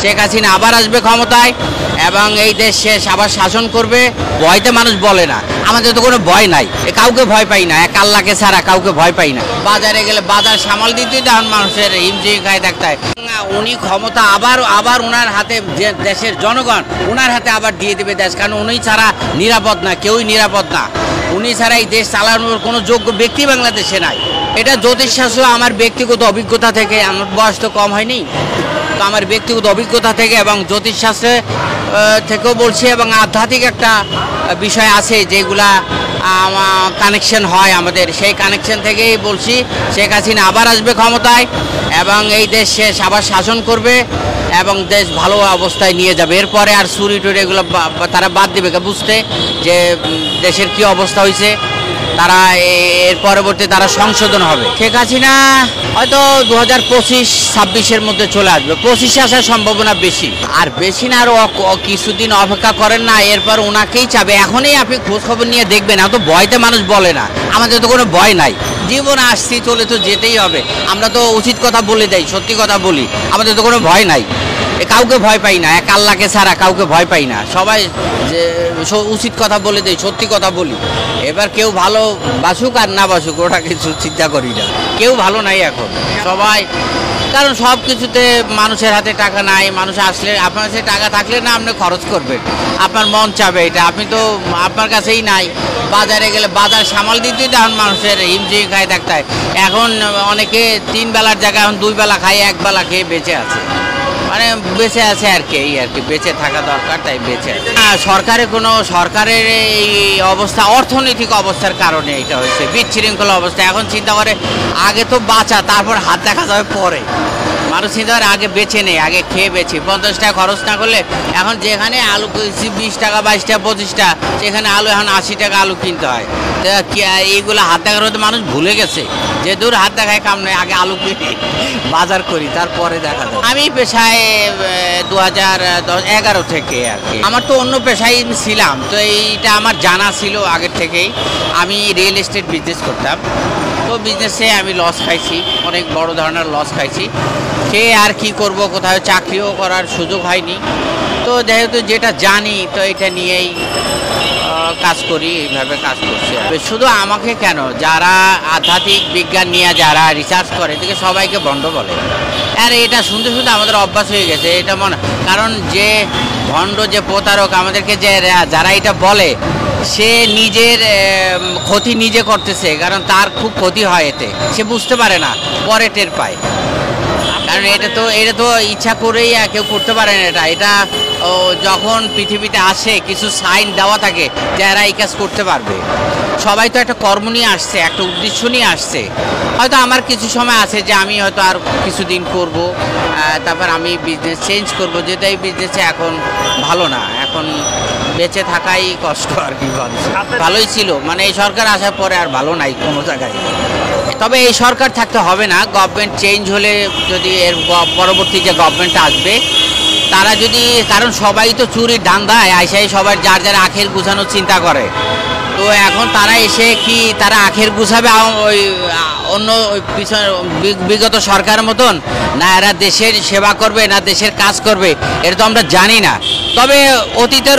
শেখ হাসিনা আবার আসবে ক্ষমতায় এবং এই দেশ শেষ আবার শাসন করবে। ভয়তে মানুষ বলে না, আমাদের তো কোনো ভয় নাই, কাউকে ভয় পাই না, এক আল্লাহকে ছাড়া কাউকে ভয় পাই না। বাজারে গেলে বাজার সামাল দিতে তখন মানুষের হিমশিম খায় থাকতে হয়। উনি ক্ষমতা আবার ওনার হাতে, যে দেশের জনগণ ওনার হাতে আবার দিয়ে দেবে দেশ, কারণ উনি ছাড়া নিরাপদ না, কেউই নিরাপদ না। উনি ছাড়া এই দেশ চালানোর কোনো যোগ্য ব্যক্তি বাংলাদেশে নাই। এটা জ্যোতিষশাস্ত্র আমার ব্যক্তিগত অভিজ্ঞতা থেকে, আমার বয়স তো কম হয়নি, তো আমার ব্যক্তিগত অভিজ্ঞতা থেকে এবং জ্যোতিষশাস্ত্রে থেকেও বলছি, এবং আধ্যাত্মিক একটা বিষয় আছে যেগুলা কানেকশন হয় আমাদের, সেই কানেকশন থেকেই বলছি শেখ হাসিনা আবার আসবে ক্ষমতায় এবং এই দেশ শেষ আবার শাসন করবে এবং দেশ ভালো অবস্থায় নিয়ে যাবে। এরপরে আর চুরি টুরি এগুলো তারা বাদ দেবে, বুঝতে যে দেশের কি অবস্থা হয়েছে, তারা এর পরবর্তী তারা সংশোধন হবে। শেখ হাসিনা হয়তো 2025-26-এর মধ্যে চলে আসবে, 25-এ আসার সম্ভাবনা বেশি, আর বেশি না, আরও কিছুদিন অপেক্ষা করেন না, এরপর ওনাকেই চাবে। এখনই আপনি খোঁজখবর নিয়ে দেখবেন, এত ভয়তে মানুষ বলে না, আমাদের তো কোনো ভয় নাই, জীবন আসছি চলে তো যেতেই হবে। আমরা তো উচিত কথা বলে দেই, সত্যি কথা বলি, আমাদের তো কোনো ভয় নাই, কাউকে ভয় পাই না, এক আল্লাহকে ছাড়া কাউকে ভয় পাই না। সবাই যে উচিত কথা বলে দেয়, সত্যি কথা বলি। এবার কেউ ভালো বাসুক আর না বাসুক ওটা কিছু চিন্তা করি না, কেউ ভালো নাই এখন সবাই, কারণ সব কিছুতে মানুষের হাতে টাকা নাই। মানুষ আসলে আপনার কাছে টাকা থাকলে না আপনি খরচ করবেন, আপনার মন চাবে এটা, আপনি তো আপনার কাছেই নাই। বাজারে গেলে বাজার সামাল দিতেই তখন মানুষের হিমশিম খায় থাকতে হয়। এখন অনেকে 3 বেলার জায়গায় এখন 2 বেলা খায়, 1 বেলা খেয়ে বেঁচে আছে, মানে বেঁচে আছে আর কি, এই আর কি, বেঁচে থাকা দরকার, তাই বেঁচে আছে। সরকারের এই অবস্থা অর্থনৈতিক অবস্থার কারণে এটা হয়েছে, বিশৃঙ্খলা অবস্থা। এখন চিন্তা করে আগে তো বাঁচা, তারপর হাত দেখা যাবে পরে। মানুষ চিন্তা করে আগে বেঁচে নেই, আগে খেয়ে বেছি, 50 টাকা খরচ না করলে। এখন যেখানে আলু 20 টাকা 22 টাকা 25 টাকা, সেখানে আলু এখন 80 টাকা আলু কিনতে হয়। এইগুলো হাত দেখার মধ্যে মানুষ ভুলে গেছে যে দূর হাত দেখায় কাম নেই, আগে আলু কিনে বাজার করি, তারপরে দেখা যায়। আমি পেশায় 2011 থেকে আর কি, আমার তো অন্য পেশায় ছিলাম, তো এইটা আমার জানা ছিল আগের থেকেই। আমি রিয়েল এস্টেট বিজনেস করতাম, তো বিজনেসে আমি লস খাইছি, অনেক বড় ধরনের লস খাইছি। সে আর কি করব, কোথাও চাকরিও করার সুযোগ হয়নি। তো যেহেতু যেটা জানি, তো এটা নিয়েই কাজ করি, এইভাবে কাজ করছি। শুধু আমাকে কেন, যারা আধ্যাত্মিক বিজ্ঞান নিয়ে যারা রিসার্চ করে থেকে সবাইকে ভণ্ড বলে। আর এটা শুনতে শুনতে আমাদের অভ্যাস হয়ে গেছে এটা মনে, কারণ যে ভণ্ড, যে প্রতারক আমাদেরকে যে যারা এটা বলে, সে নিজের ক্ষতি নিজে করতেছে, কারণ তার খুব ক্ষতি হয় এতে, সে বুঝতে পারে না, পরে টের পায়। কারণ এটা তো ইচ্ছা করেই কেউ করতে পারে না। এটা যখন পৃথিবীতে আসে কিছু সাইন দেওয়া থাকে যে এরা এই কাজ করতে পারবে। সবাই তো একটা কর্ম নিয়ে আসছে, একটা উদ্দেশ্য নিয়ে আসছে। হয়তো আমার কিছু সময় আছে যে আমি হয়তো আর কিছুদিন করব, তারপর আমি বিজনেস চেঞ্জ করব, যেটা এই বিজনেসে এখন ভালো না, এখন বেঁচে থাকাই কষ্ট আর কি। ভালোই ছিল, মানে এই সরকার আসার পরে আর ভালো নাই কোনো জায়গায়। তবে এই সরকার থাকতে হবে না, গভর্নমেন্ট চেঞ্জ হলে, যদি এর পরবর্তী যে গভর্নমেন্ট আসবে তারা যদি, কারণ সবাই তো চুরির ধান্দায় আইসাই সবার যার যার আখের গুছানোর চিন্তা করে। তো এখন তারা এসে কি তারা আখের গুছাবে ওই অন্য পিছনে বিগত সরকারের মতন, না এরা দেশের সেবা করবে, না দেশের কাজ করবে, এটা তো আমরা জানি না। তবে অতীতের